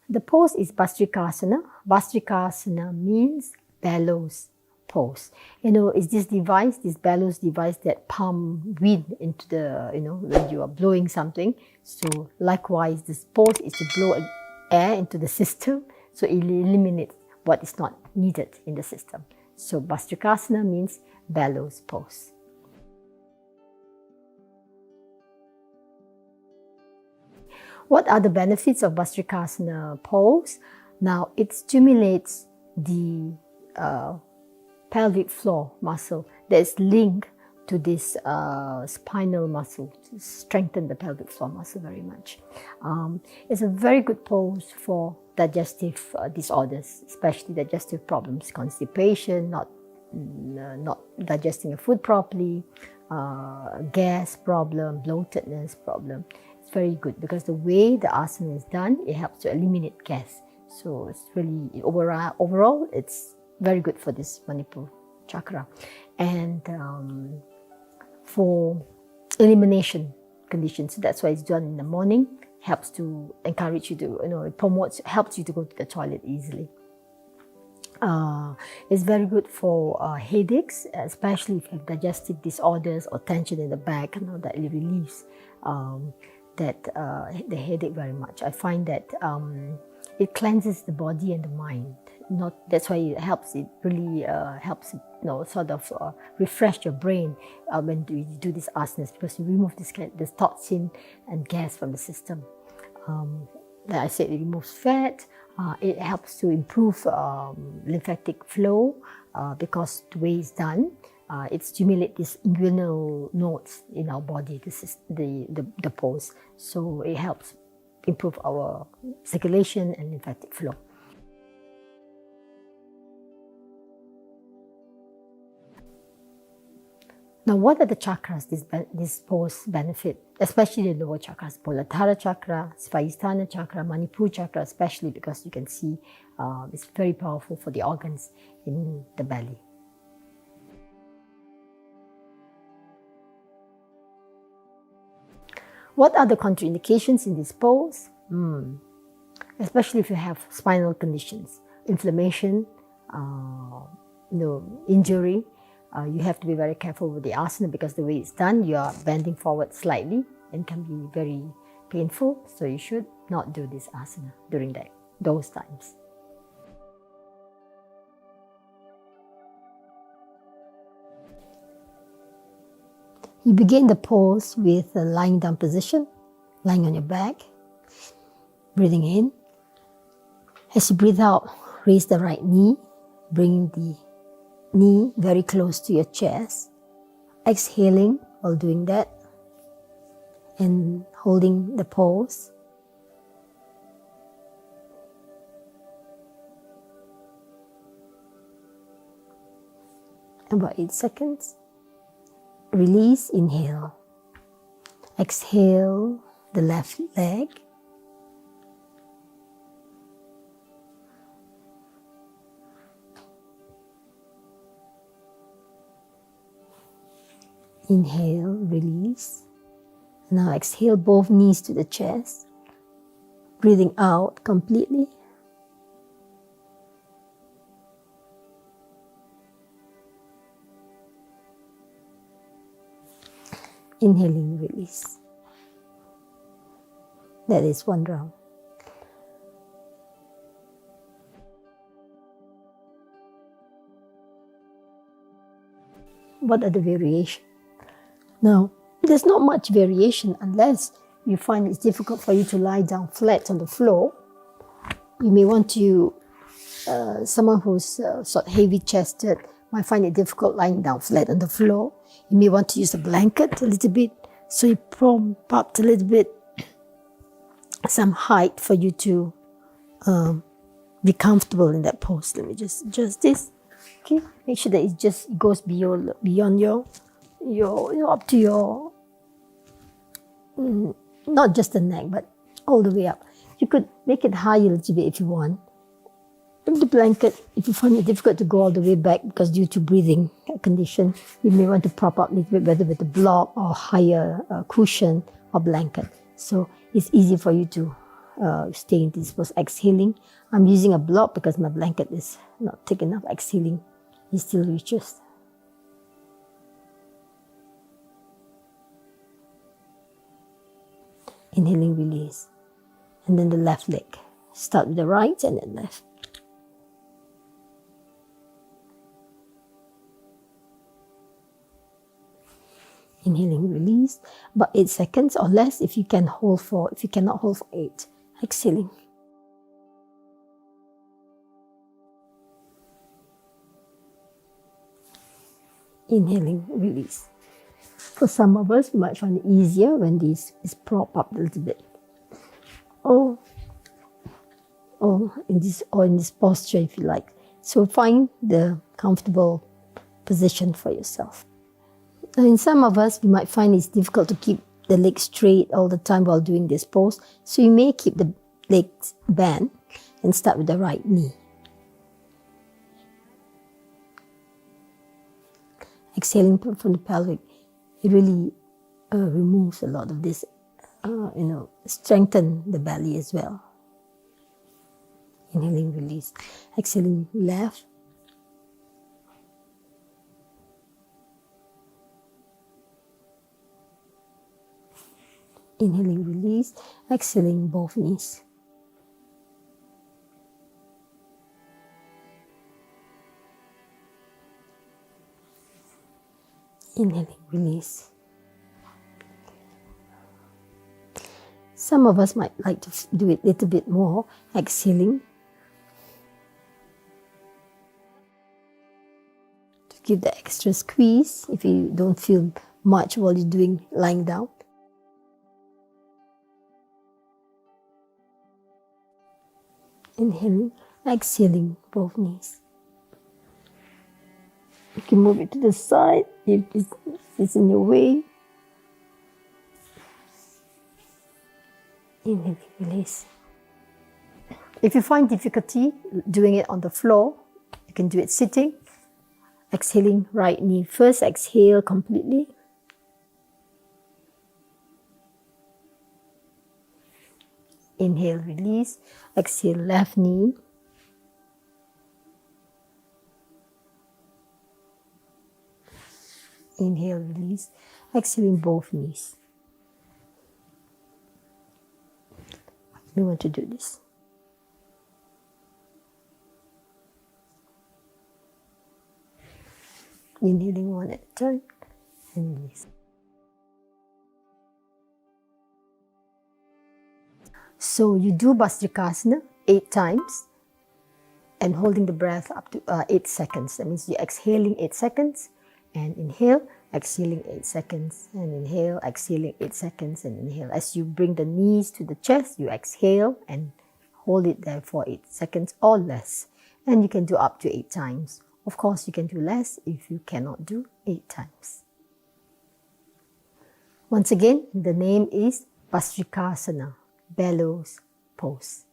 The pose is Bhastrikasana. Bhastrikasana means bellows pose. It's this device, this bellows device that pump wind into the, when you are blowing something. So likewise, this pose is to blow air into the system, so it eliminates what is not needed in the system. So Bhastrikasana means bellows pose. What are the benefits of Bhastrikasana pose? Now, it stimulates the pelvic floor muscle that is linked to this spinal muscle to strengthen the pelvic floor muscle very much. It's a very good pose for digestive disorders, especially digestive problems, constipation, not digesting the food properly, gas problem, bloatedness problem. It's very good because the way the asana is done, it helps to eliminate gas. So it's really, overall, it's very good for this Manipur chakra. And for elimination conditions, that's why it's done in the morning, helps to encourage you to, it helps you to go to the toilet easily. It's very good for headaches, especially if you have digestive disorders or tension in the back, that it relieves the headache very much. I find that it cleanses the body and the mind. That's why it helps. It really helps, sort of refresh your brain when you do these asanas, because you remove this toxin and gas from the system. Like I said, it removes fat. It helps to improve lymphatic flow because the way it's done, it stimulates these inguinal nodes in our body. This is the pose, so it helps improve our circulation and lymphatic flow. Now, what are the chakras this pose benefit? Especially the lower chakras, Muladhara chakra, Svayisthana chakra, Manipur chakra, especially because you can see it's very powerful for the organs in the belly. What are the contraindications in this pose? Especially if you have spinal conditions, inflammation, injury. You have to be very careful with the asana because the way it's done, you are bending forward slightly and can be very painful. So you should not do this asana during those times. You begin the pose with a lying down position, lying on your back, breathing in. As you breathe out, raise the right knee, bring the knee very close to your chest, exhaling while doing that and holding the pose. About 8 seconds. Release, inhale. Exhale the left leg. Inhale, release. Now exhale both knees to the chest, breathing out completely. Inhaling, release. That is one round. What are the variations? Now, there's not much variation unless you find it's difficult for you to lie down flat on the floor. You may want to, someone who's sort of heavy-chested might find it difficult lying down flat on the floor. You may want to use a blanket a little bit, so you prop up a little bit, some height for you to be comfortable in that pose. Let me just adjust this. Okay, make sure that it goes beyond your up to your, not just the neck, but all the way up. You could make it higher a little bit if you want. With the blanket, if you find it difficult to go all the way back because due to breathing condition, you may want to prop up a little bit, whether with a block or higher cushion or blanket. So it's easy for you to stay in this pose, exhaling. I'm using a block because my blanket is not thick enough. Exhaling, it still reaches. Inhaling, release. And then the left leg. Start with the right and then left. Inhaling, release. About 8 seconds or less if you can hold for, if you cannot hold for 8. Exhaling. Inhaling, release. For some of us, we might find it easier when this is propped up a little bit. Or in this posture if you like. So find the comfortable position for yourself. Now in some of us, we might find it's difficult to keep the legs straight all the time while doing this pose. So you may keep the legs bent and start with the right knee. Exhaling from the pelvic, it really removes a lot of this, strengthen the belly as well. Inhaling, release. Exhaling, left. Inhaling, release. Exhaling, both knees. Inhaling, release. Some of us might like to do it a little bit more. Exhaling. To give the extra squeeze if you don't feel much while you're doing lying down. Inhaling, exhaling, both knees. You can move it to the side if it's in your way. Inhaling, release. If you find difficulty doing it on the floor, you can do it sitting. Exhaling, right knee first. Exhale completely. Inhale, release. Exhale, left knee. Inhale, release. Exhaling, both knees. We want to do this. Inhaling one at a time and release. So you do Bhastrikasana 8 times and holding the breath up to 8 seconds. That means you're exhaling 8 seconds and inhale, exhaling 8 seconds and inhale, exhaling 8 seconds and inhale. As you bring the knees to the chest, you exhale and hold it there for 8 seconds or less. And you can do up to 8 times. Of course, you can do less if you cannot do 8 times. Once again, the name is Bhastrikasana, bellows pose.